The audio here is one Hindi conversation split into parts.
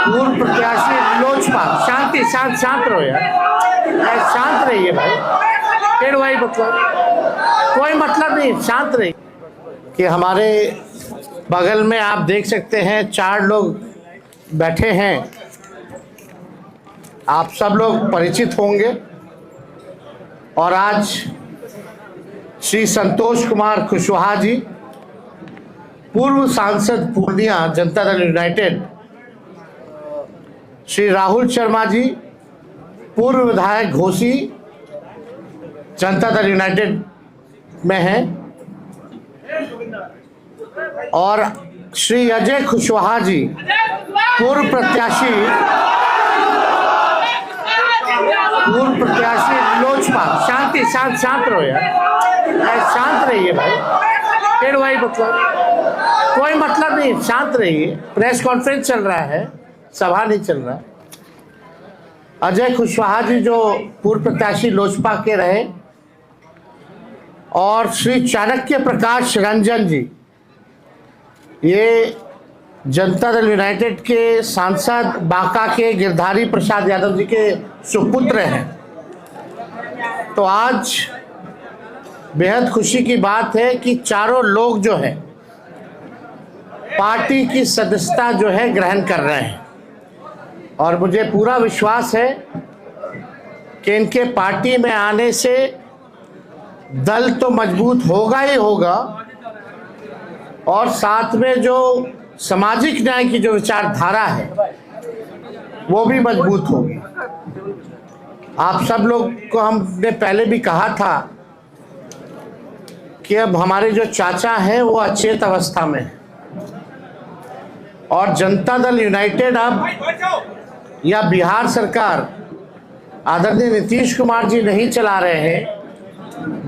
पूर्व प्रत्याशी लोजपा, शांति, शांत शांत रहो यार, शांत रहिए भाई, फिर वही मतलब, कोई मतलब नहीं, शांत रहिए। कि हमारे बगल में आप देख सकते हैं 4 लोग बैठे हैं, आप सब लोग परिचित होंगे। और आज श्री संतोष कुमार कुशवाहा जी, पूर्व सांसद पूर्णिया जनता दल यूनाइटेड, श्री राहुल शर्मा जी, पूर्व विधायक घोसी जनता दल यूनाइटेड में हैं, और श्री अजय कुशवाहा जी, पूर्व प्रत्याशी लोजपा, शांति, शांत शांत रहो यार, शांत रहिए भाई, फिर वही मतलब, कोई मतलब नहीं, शांत रहिए। प्रेस कॉन्फ्रेंस चल रहा है, सभा नहीं चल रहा। अजय कुशवाहा जी जो पूर्व प्रत्याशी लोजपा के रहे, और श्री चाणक्य प्रकाश रंजन जी, ये जनता दल यूनाइटेड के सांसद बांका के गिरधारी प्रसाद यादव जी के सुपुत्र हैं। तो आज बेहद खुशी की बात है कि चारों लोग जो है पार्टी की सदस्यता जो है ग्रहण कर रहे हैं, और मुझे पूरा विश्वास है कि इनके पार्टी में आने से दल तो मजबूत होगा ही होगा, और साथ में जो सामाजिक न्याय की जो विचारधारा है वो भी मजबूत होगी। आप सब लोग को हमने पहले भी कहा था कि अब हमारे जो चाचा हैं वो अचेत अवस्था में है, और जनता दल यूनाइटेड अब, या बिहार सरकार आदरणीय नीतीश कुमार जी नहीं चला रहे हैं,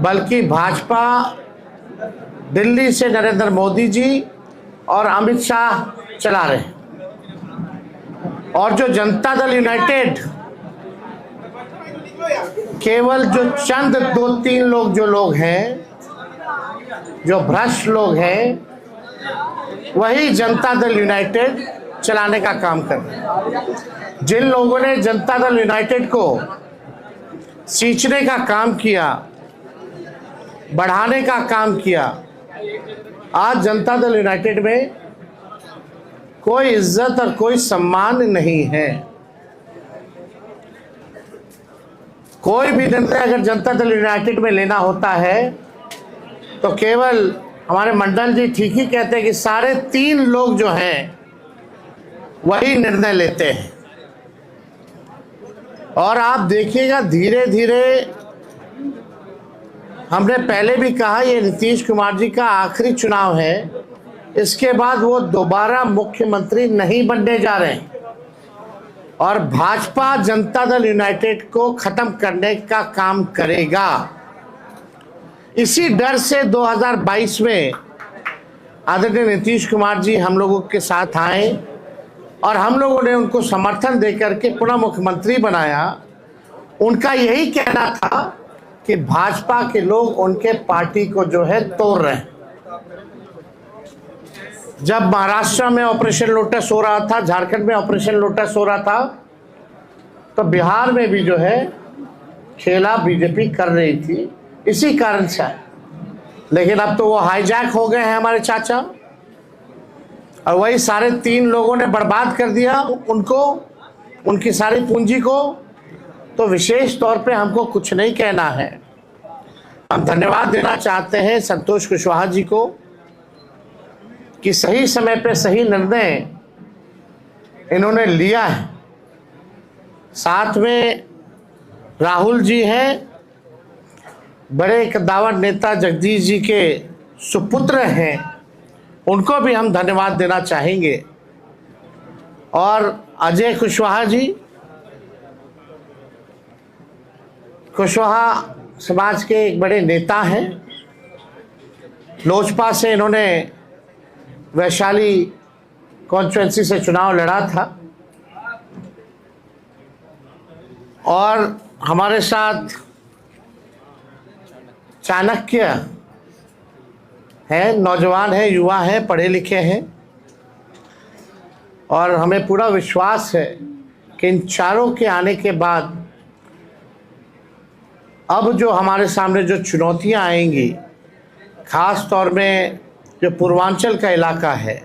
बल्कि भाजपा दिल्ली से नरेंद्र मोदी जी और अमित शाह चला रहे हैं। और जो जनता दल यूनाइटेड केवल जो चंद 2-3 लोग जो लोग हैं, जो भ्रष्ट लोग हैं, वही जनता दल यूनाइटेड चलाने का काम कर रहे हैं। जिन लोगों ने जनता दल यूनाइटेड को सींचने का काम किया, बढ़ाने का काम किया, आज जनता दल यूनाइटेड में कोई इज्जत और कोई सम्मान नहीं है। कोई भी निर्णय अगर जनता दल यूनाइटेड में लेना होता है तो केवल हमारे मंडल जी ठीक ही कहते हैं कि सारे 3 लोग जो हैं वही निर्णय लेते हैं। और आप देखिएगा धीरे धीरे, हमने पहले भी कहा ये नीतीश कुमार जी का आखिरी चुनाव है, इसके बाद वो दोबारा मुख्यमंत्री नहीं बनने जा रहे हैं, और भाजपा जनता दल यूनाइटेड को खत्म करने का काम करेगा। इसी डर से 2022 में आदरणीय नीतीश कुमार जी हम लोगों के साथ आए, और हम लोगों ने उनको समर्थन देकर के पुनः मुख्यमंत्री बनाया। उनका यही कहना था कि भाजपा के लोग उनके पार्टी को जो है तोड़ रहे हैं। जब महाराष्ट्र में ऑपरेशन लोटस हो रहा था, झारखंड में ऑपरेशन लोटस हो रहा था, तो बिहार में भी जो है खेला बीजेपी कर रही थी, इसी कारण से। लेकिन अब तो वो हाईजैक हो गए हैं हमारे चाचा, और वही सारे 3 लोगों ने बर्बाद कर दिया उनको, उनकी सारी पूंजी को। तो विशेष तौर पे हमको कुछ नहीं कहना है, हम धन्यवाद देना चाहते हैं संतोष कुशवाहा जी को कि सही समय पे सही निर्णय इन्होंने लिया है। साथ में राहुल जी हैं, बड़े कद्दावर नेता जगदीश जी के सुपुत्र हैं, उनको भी हम धन्यवाद देना चाहेंगे। और अजय कुशवाहा जी, कुशवाहा समाज के एक बड़े नेता हैं, लोजपा से इन्होंने वैशाली कॉन्स्टिट्यूएंसी से चुनाव लड़ा था, और हमारे साथ चाणक्य हैं, नौजवान हैं, युवा हैं, पढ़े लिखे हैं। और हमें पूरा विश्वास है कि इन चारों के आने के बाद अब जो हमारे सामने जो चुनौतियां आएंगी, ख़ास तौर में जो पूर्वांचल का इलाका है,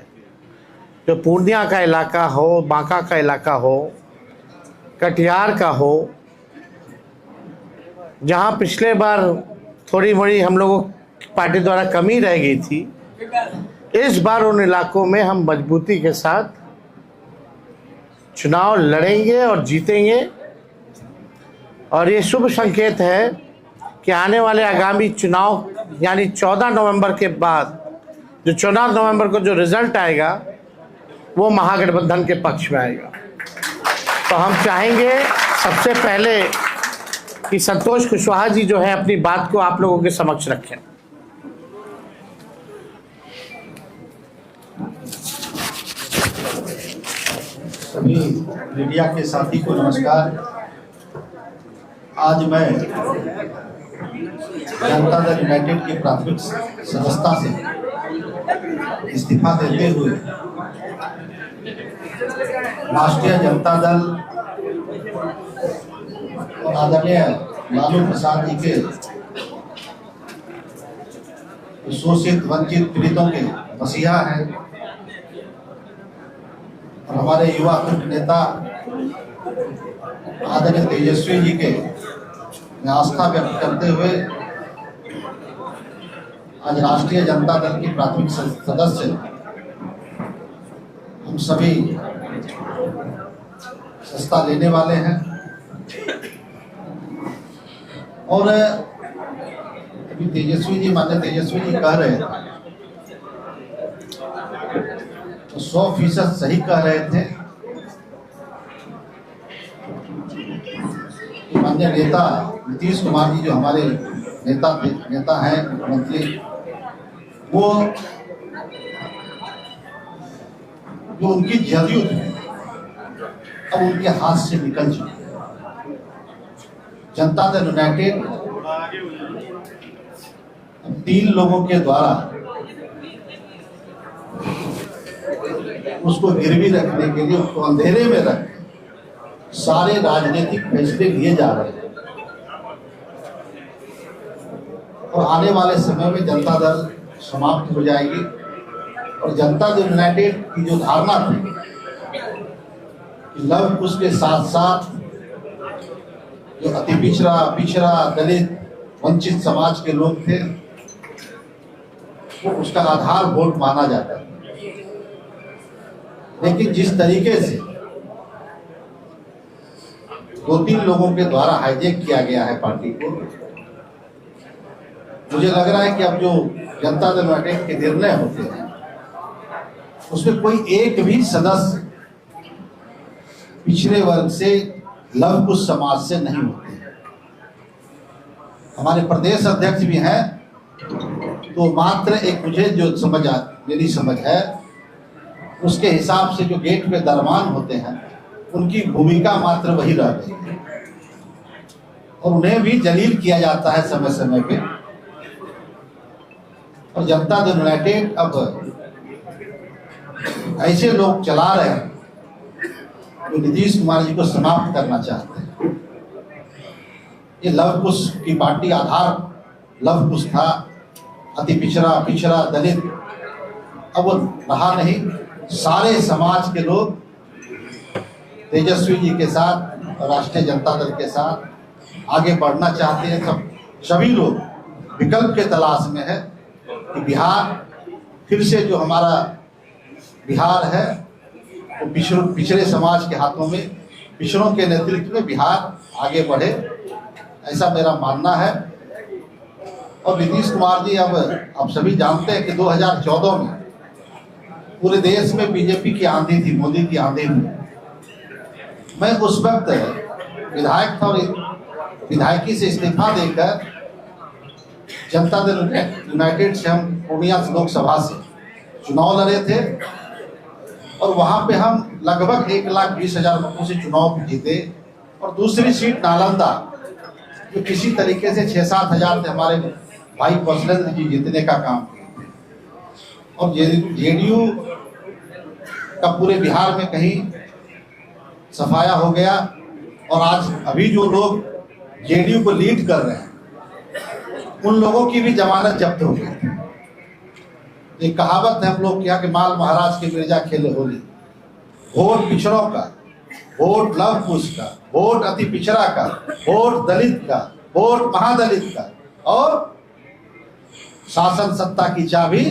जो पूर्णिया का इलाका हो, बांका का इलाका हो, कटिहार का हो, जहां पिछले बार थोड़ी मोड़ी हम लोगों की पार्टी द्वारा कमी रह गई थी, इस बार उन इलाकों में हम मजबूती के साथ चुनाव लड़ेंगे और जीतेंगे। और ये शुभ संकेत है कि आने वाले आगामी चुनाव यानी 14 नवंबर के बाद जो 14 नवंबर को जो रिजल्ट आएगा वो महागठबंधन के पक्ष में आएगा। तो हम चाहेंगे सबसे पहले कि संतोष कुशवाहा जी जो है अपनी बात को आप लोगों के समक्ष रखें। सभी मीडिया के साथी को नमस्कार। आज मैं जनता दल यूनाइटेड की प्राथमिक सदस्यता से इस्तीफा देते हुए राष्ट्रीय जनता दल और आदरणीय लालू प्रसाद जी के शोषित वंचित पीड़ितों के मसीहा हैं और हमारे युवा नेता आदरणीय तेजस्वी जी के मैं आस्था व्यक्त करते हुए आज राष्ट्रीय जनता दल की प्राथमिक सदस्य हम सभी सस्ता लेने वाले हैं। और अभी तेजस्वी जी कह रहे थे तो 100% सही कह रहे थे। माननीय नेता नीतीश कुमार जी जो हमारे नेता हैं, मुख्यमंत्री, वो जो उनकी जदयू थी अब उनके हाथ से निकल चुकी है। जनता दल यूनाइटेड 3 लोगों के द्वारा उसको गिरवी रखने के लिए, उसको अंधेरे में रख सारे राजनीतिक फैसले लिए जा रहे हैं। और आने वाले समय में जनता दल समाप्त हो जाएगी और जनता दल यूनाइटेड की जो धारणा थी कि लव कुश के साथ साथ जो अति पिछड़ा दलित वंचित समाज के लोग थे वो उसका आधार वोट माना जाता था। लेकिन जिस तरीके से 2-3 लोगों के द्वारा हाईजैक किया गया है पार्टी को, मुझे लग रहा है कि अब जो जनता दल यूनाइटेड के निर्णय होते हैं उसमें कोई एक भी सदस्य पिछड़े वर्ग से, लव कुश समाज से नहीं होते हैं। हमारे प्रदेश अध्यक्ष भी हैं तो मात्र एक मुझे जो मेरी समझ है उसके हिसाब से जो गेट पे दरमान होते हैं उनकी भूमिका मात्र वही रह गई है और उन्हें भी जलील किया जाता है समय समय पे। और जनता दल यूनाइटेड अब ऐसे लोग चला रहे हैं जो नीतीश कुमार जी को समाप्त करना चाहते हैं। ये लव कुश की पार्टी आधार लव कुश था, अति पिछड़ा दलित, अब वो रहा नहीं। सारे समाज के लोग तेजस्वी जी के साथ और राष्ट्रीय जनता दल के साथ आगे बढ़ना चाहते हैं। सभी लोग विकल्प के तलाश में है कि बिहार फिर से जो हमारा बिहार है वो पिछड़े समाज के हाथों में, पिछड़ों के नेतृत्व में बिहार आगे बढ़े, ऐसा मेरा मानना है। और नीतीश कुमार जी अब आप सभी जानते हैं कि 2014 में पूरे देश में बीजेपी की आंधी थी, मोदी की आंधी थी। मैं उस वक्त विधायक था और विधायकी से इस्तीफा देकर जनता दल यूनाइटेड से हम पूर्णिया लोकसभा से चुनाव लड़े थे और वहां पे हम लगभग 1,20,000 वोटों से चुनाव जीते। और दूसरी सीट नालंदा जो किसी तरीके से 6-7 हजार से हमारे भाई कौशलेंद्र जी जीतने का काम किए। और जेडीयू का पूरे बिहार में कहीं सफाया हो गया। और आज अभी जो लोग जेडीयू को लीड कर रहे हैं उन लोगों की भी जमानत जब्त हो गई। एक कहावत है हम लोग के यहाँ के माल महाराज के मिर्जा खेले होली। वोट पिछड़ों का, वोट लव कुश का, वोट अति पिछड़ा का, वोट दलित का, वोट महादलित का, और शासन सत्ता की चाबी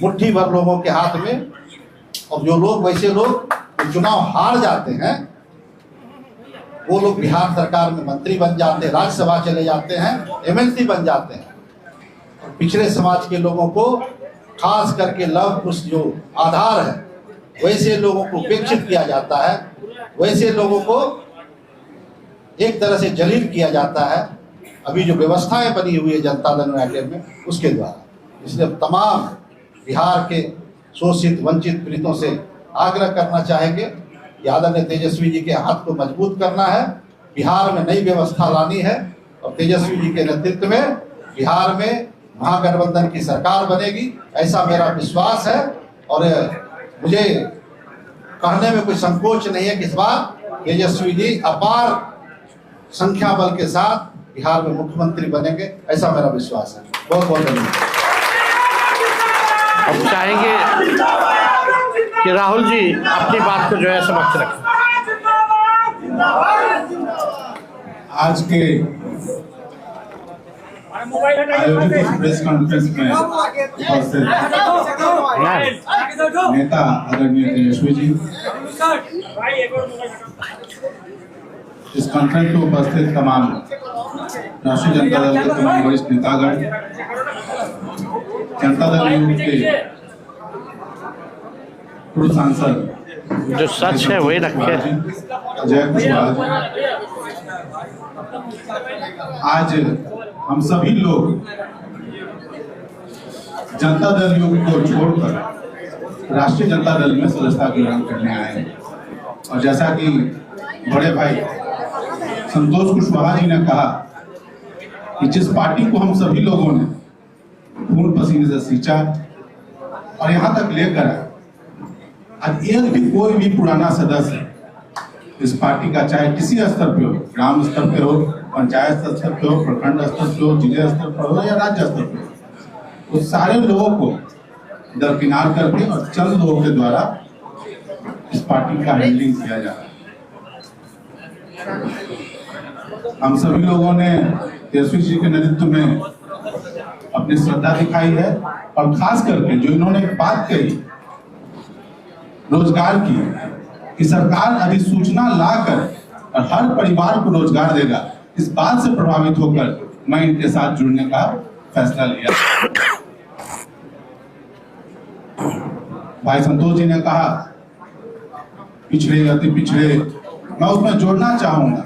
मुट्ठी भर लोगों के हाथ में। और जो लोग, वैसे लोग चुनाव हार जाते हैं, वो लोग बिहार सरकार में मंत्री बन जाते हैं, राज्यसभा चले जाते हैं, एमएलसी बन जाते हैं। पिछड़े समाज के लोगों को, खास करके लव कुश जो आधार है, वैसे लोगों को उपेक्षित किया जाता है, वैसे लोगों को एक तरह से जलील किया जाता है। अभी जो व्यवस्थाएं बनी हुई है जनता दल यूनाइटेड में, उसके द्वारा। इसलिए तमाम बिहार के शोषित वंचित पीड़ितों से आग्रह करना चाहेंगे कि आदरणीय तेजस्वी जी के हाथ को मजबूत करना है, बिहार में नई व्यवस्था लानी है, और तेजस्वी जी के नेतृत्व में बिहार में महागठबंधन की सरकार बनेगी, ऐसा मेरा विश्वास है। और मुझे कहने में कोई संकोच नहीं है कि इस बार तेजस्वी जी अपार संख्या बल के साथ बिहार में मुख्यमंत्री बनेंगे, ऐसा मेरा विश्वास है। बहुत बहुत धन्यवाद। अब चाहेंगे कि राहुल जी अपनी बात को जो है समक्ष रखें। आज के आयोजित इस प्रेस कॉन्फ्रेंस में उपस्थित नेता आदरणीय तेजस्वी जी, इस कॉन्फ्रेंस में उपस्थित तमाम राष्ट्रीय जनता दल के तमाम वरिष्ठ नेतागण, जनता दल यूथ के पूर्व सांसद जो सच है वही रखे। अजय कुशवाहा, आज हम सभी लोग जनता दल यूथ को छोड़कर राष्ट्रीय जनता दल में सदस्यता ग्रहण करने आए हैं। और जैसा कि बड़े भाई संतोष कुशवाहा जी ने कहा कि जिस पार्टी को हम सभी लोगों ने खून पसीने से सींचा और यहाँ तक लेकर आज एक भी कोई भी पुराना सदस्य इस पार्टी का, चाहे किसी स्तर पे हो, ग्राम स्तर पे हो, पंचायत स्तर पे हो, प्रखंड स्तर पे हो, जिले स्तर पर हो या राज्य स्तर पे हो, उस सारे लोगों को दरकिनार करके और चंद लोगों के द्वारा इस पार्टी का हैंडलिंग किया जा रहा है। हम सभी लोगों ने तेजस्वी जी के नेतृत्व में अपनी श्रद्धा दिखाई है। और खास करके जो इन्होंने बात कही रोजगार की सरकार अधिसूचना लाकर और हर परिवार को रोजगार देगा, इस बात से प्रभावित होकर मैं इनके साथ जुड़ने का फैसला लिया। भाई संतोष जी ने कहा पिछड़े अति पिछड़े, मैं उसमें जोड़ना चाहूंगा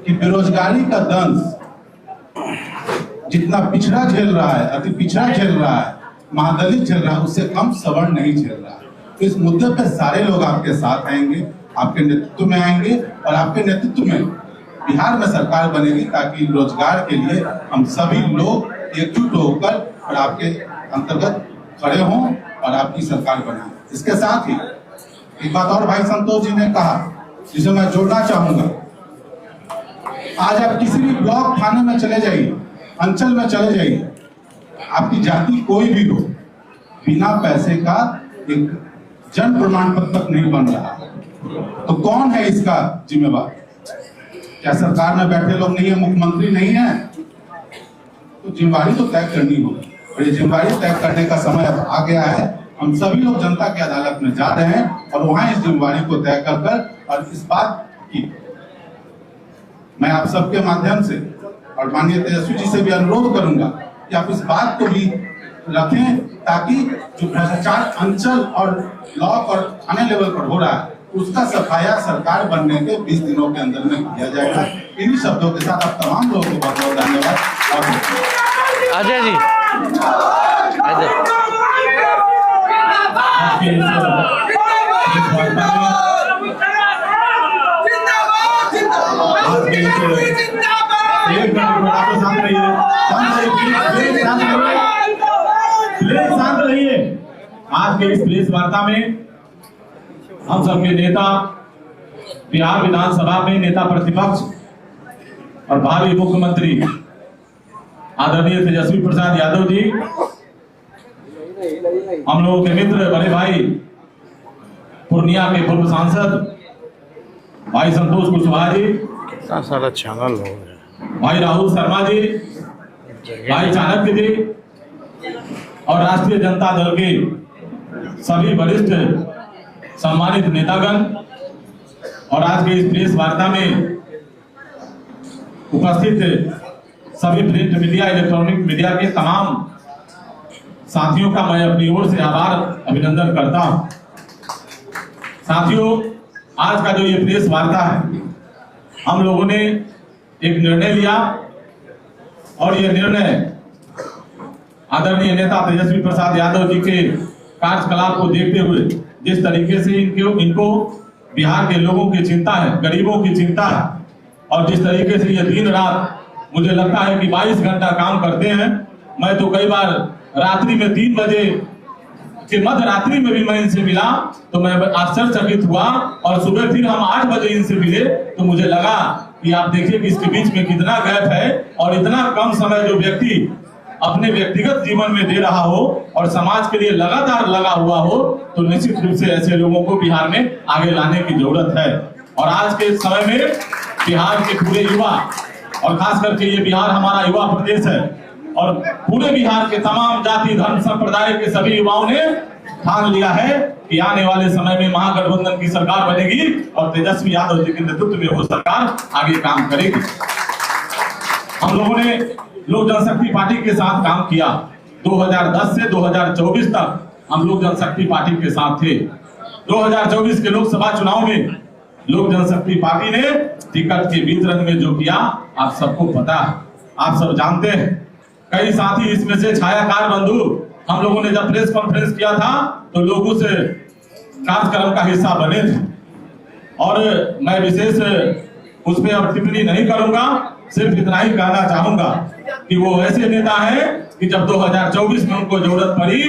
कि बेरोजगारी का दंश जितना पिछड़ा झेल रहा है, अति पिछड़ा झेल रहा है, महादलित झेल रहा है, उससे कम सवर्ण नहीं झेल रहा है। तो इस मुद्दे पे सारे लोग आपके साथ आएंगे, आपके नेतृत्व में आएंगे और आपके नेतृत्व में बिहार में सरकार बनेगी, ताकि रोजगार के लिए हम सभी लोग एकजुट होकर और आपके अंतर्गत खड़े हों और आपकी सरकार बनाएं। इसके साथ ही एक बात और भाई संतोष जी ने कहा जिसे मैं जोड़ना चाहूंगा, आज आप किसी भी ब्लॉक थाने में चले जाइए, अंचल में चले जाइए, आपकी जाति कोई भी हो, बिना पैसे का एक जन प्रमाण पत्र तक नहीं बन रहा। तो कौन है इसका जिम्मेवार? क्या सरकार में बैठे लोग नहीं है, मुख्यमंत्री नहीं है? तो जिम्मेवारी तो तय करनी होगी और ये जिम्मेवारी तय करने का समय अब आ गया है। हम सभी लोग जनता की अदालत में जा रहे हैं और वहां इस जिम्मेवारी को तय कर और इस बात की मैं आप सबके माध्यम से और माननीय तेजस्वी जी से भी अनुरोध करूंगा कि आप इस बात को भी रखें, ताकि जो भ्रष्टाचार अंचल और ब्लॉक और थाने लेवल पर हो रहा है उसका सफाया सरकार बनने के 20 दिनों के अंदर में किया जाएगा। इन्हीं शब्दों के साथ आप तमाम लोगों को बहुत बहुत धन्यवाद। अजय जी, शांत रहिए। आज के इस प्रेस वार्ता में हम सबके नेता, बिहार विधानसभा में नेता प्रतिपक्ष और भावी मुख्यमंत्री आदरणीय तेजस्वी प्रसाद यादव जी, हम लोगों के मित्र बड़े भाई पूर्णिया के पूर्व सांसद भाई संतोष कुशवाहा जी, कितना सारा चैनल हो गया, भाई राहुल शर्मा जी, भाई चाणक्य जी और राष्ट्रीय जनता दल के सभी वरिष्ठ सम्मानित नेतागण और आज के इस प्रेस वार्ता में उपस्थित सभी प्रिंट मीडिया, इलेक्ट्रॉनिक मीडिया के तमाम साथियों का मैं अपनी ओर से आभार अभिनंदन करता हूं। साथियों, आज का जो ये प्रेस वार्ता है, हम लोगों ने एक निर्णय लिया और ये निर्णय आदरणीय नेता तेजस्वी प्रसाद यादव जी के कार्यकलाप को देखते हुए, जिस तरीके से इनको बिहार के लोगों की चिंता है, गरीबों की चिंता है, और जिस तरीके से ये दिन रात मुझे लगता है कि 22 घंटा काम करते हैं। मैं तो कई बार रात्रि में 3 बजे के मध्य रात्रि में भी मैं इनसे मिला तो मैं आश्चर्यचकित हुआ, और सुबह फिर हम 8 बजे इनसे मिले तो मुझे लगा कि आप देखिए कि इसके बीच में कितना गैप है, और इतना कम समय जो व्यक्ति अपने व्यक्तिगत जीवन में दे रहा हो और समाज के लिए लगातार लगा हुआ हो, तो निश्चित रूप से ऐसे लोगों को बिहार में आगे लाने की जरूरत है। और आज के समय में बिहार के पूरे युवा, और खास करके ये बिहार हमारा युवा प्रदेश है, और पूरे बिहार के तमाम जाति धर्म संप्रदाय के सभी युवाओं ने ठान लिया है कि आने वाले समय में महागठबंधन की सरकार बनेगी और तेजस्वी यादव जी के नेतृत्व में वो सरकार आगे काम करेगी। हम लोगों ने लोक जनशक्ति पार्टी के साथ काम किया। 2010 से 2024 तक हम लोक जनशक्ति पार्टी के साथ थे। 2024 के लोकसभा चुनाव में लोक जनशक्ति पार्टी ने टिकट के वितरण में जो किया आप सबको पता है, आप सब जानते हैं। कई साथी इसमें से छायाकार बंधु, हम लोगों ने जब प्रेस कॉन्फ्रेंस किया था तो लोगों से कार्यक्रम का हिस्सा बने थे, और मैं विशेष उस पर अब टिप्पणी नहीं करूंगा, सिर्फ इतना ही कहना चाहूंगा कि वो ऐसे नेता हैं कि जब 2024 में उनको जरूरत पड़ी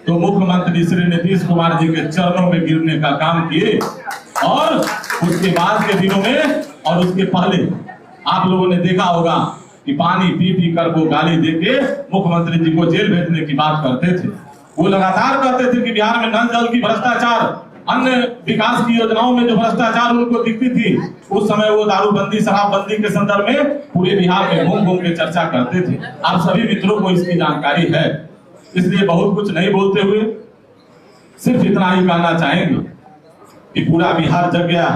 तो मुख्यमंत्री श्री नीतीश कुमार जी के चरणों में गिरने का काम किए, और उसके बाद के दिनों में और उसके पहले आप लोगों ने देखा होगा कि पानी पी पी कर वो गाली देके मुख्यमंत्री जी को जेल भेजने की बात करते थे। वो लगातार कहते थे कि बिहार में नल जल की भ्रष्टाचार, अन्य विकास की योजनाओं में जो भ्रष्टाचार उनको दिखती थी, उस समय वो दारूबंदी शराबबंदी के संदर्भ में पूरे बिहार में घूम घूम के चर्चा करते थे। आप सभी मित्रों को इसकी जानकारी है, इसलिए बहुत कुछ नहीं बोलते हुए सिर्फ इतना ही कहना चाहेंगे कि पूरा बिहार जग गया।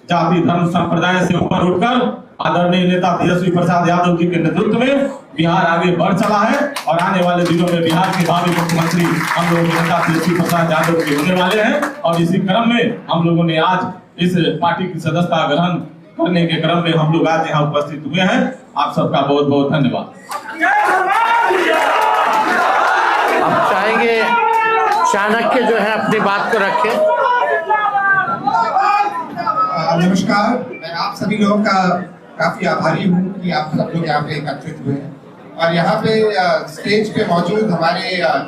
जाति धर्म संप्रदाय से ऊपर उठकर आदरणीय नेता तेजस्वी प्रसाद यादव जी के नेतृत्व में बिहार आगे बढ़ चला है, और आने वाले दिनों में बिहार के भावी मुख्यमंत्री हम लोगों के नेता तेजस्वी प्रसाद यादव जी होने वाले हैं। और इसी क्रम में हम लोगों ने आज इस पार्टी की सदस्यता ग्रहण करने के क्रम में हम लोग आज यहाँ उपस्थित हुए हैं। आप सबका बहुत बहुत धन्यवाद। आप चाहेंगे चाणक्य जो है अपनी बात को रखें। नमस्कार, मैं आप सभी लोगों का काफी आभारी हूँ कि आप सब लोग यहाँ पे एकत्रित हुए हैं, और यहाँ पे स्टेज पे मौजूद हमारे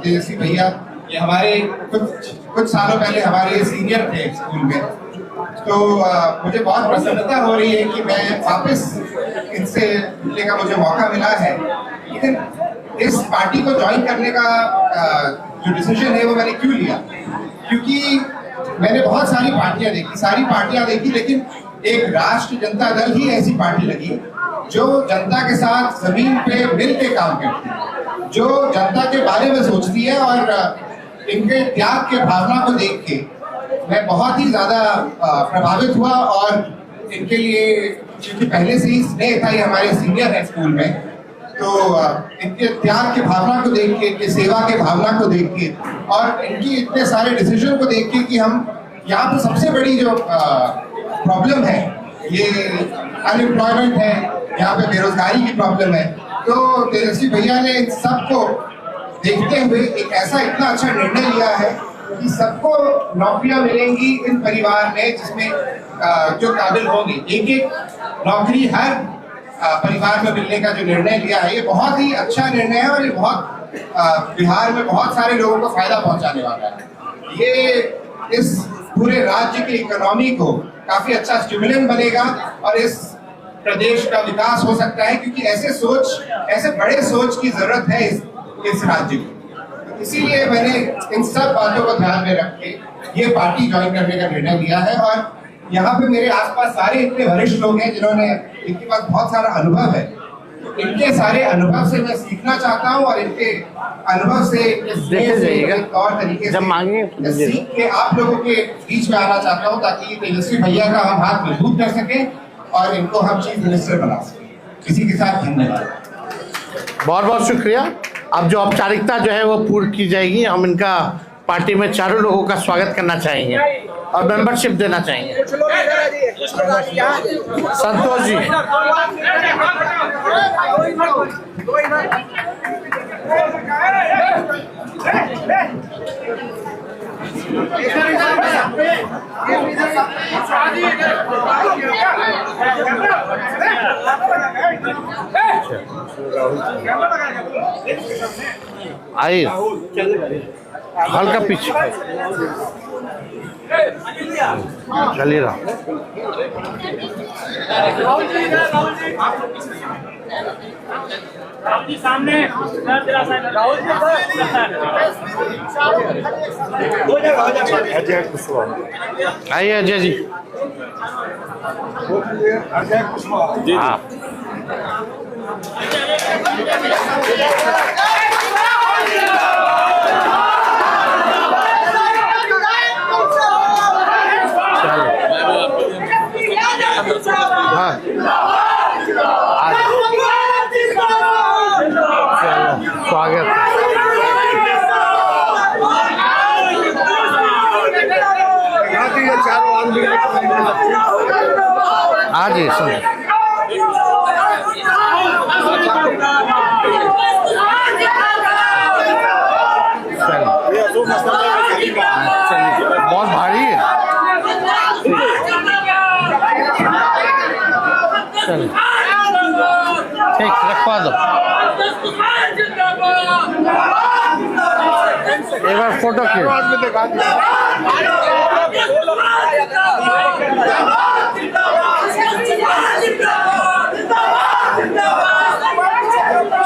तेजस्वी भैया, ये हमारे कुछ सालों पहले हमारे सीनियर थे स्कूल में, तो मुझे बहुत प्रसन्नता हो रही है कि मैं वापस इनसे मिलने का मुझे मौका मिला है। लेकिन इस पार्टी को ज्वाइन करने का जो डिसीजन है वो मैंने क्यों लिया, क्योंकि मैंने बहुत सारी पार्टियां देखी, लेकिन एक राष्ट्रीय जनता दल ही ऐसी पार्टी लगी जो जनता के साथ जमीन पे मिल के काम करती है, जो जनता के बारे में सोचती है। और इनके त्याग के भावना को देख के मैं बहुत ही ज्यादा प्रभावित हुआ, और इनके लिए क्योंकि पहले से ही स्नेह था, ये हमारे सीनियर है स्कूल में, तो इनके त्याग की भावना को देख के, इनके सेवा के भावना को देख के, और इनकी इतने सारे डिसीजन को देख के कि हम यहाँ पे सबसे बड़ी जो प्रॉब्लम है ये अनएम्प्लॉयमेंट है, यहाँ पे बेरोजगारी की प्रॉब्लम है, तो तेजस्वी भैया ने इन सबको देखते हुए एक ऐसा इतना अच्छा निर्णय लिया है कि सबको नौकरियां मिलेंगी इन परिवार में, जिसमें जो काबिल होंगे। एक नौकरी हर परिवार में मिलने का जो निर्णय लिया है, ये बहुत ही अच्छा निर्णय है, और ये बहुत बिहार में बहुत सारे लोगों को फायदा पहुंचाने वाला है। ये इस पूरे राज्य की इकोनॉमी को काफी अच्छा स्टिमुलेंट बनेगा और इस प्रदेश का विकास हो सकता है, क्योंकि ऐसे बड़े सोच की जरूरत है इस राज्य को। इसीलिए मैंने इन सब बातों को ध्यान में रख के ये पार्टी ज्वाइन करने का निर्णय लिया है। और यहाँ पे मेरे आसपास सारे इतने वरिष्ठ लोग हैं इनके पास बहुत सारा अनुभव है। इनके सारे अनुभव से मैं सीखना चाहता हूँ और इनके अनुभव से तौर तरीके से सीख के आप लोगों के बीच में आना चाहता हूँ, ताकि तेजस्वी भैया का हम हाथ मजबूत कर सकें और इनको हम चीफ मिनिस्टर बना सकें। इसी के साथ धन्यवाद। बहुत बहुत शुक्रिया। अब जो औपचारिकता जो है वो पूर्ण की जाएगी। हम इनका पार्टी में चारों लोगों का स्वागत करना चाहेंगे और मेंबरशिप देना चाहेंगे। संतोष जी, आइए हल्का पीछे चलिए रहा। सामने आइए अजय जी। हाँ स्वागत आज ही सुन बहुत भारी है। चलो ठीक रखवा दो। एक बार फोटो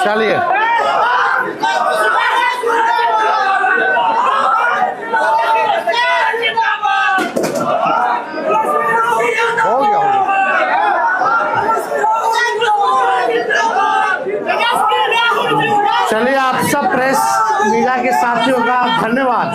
चलिए। हो गया चलिए। आप सब प्रेस मीडिया के साथियों का धन्यवाद।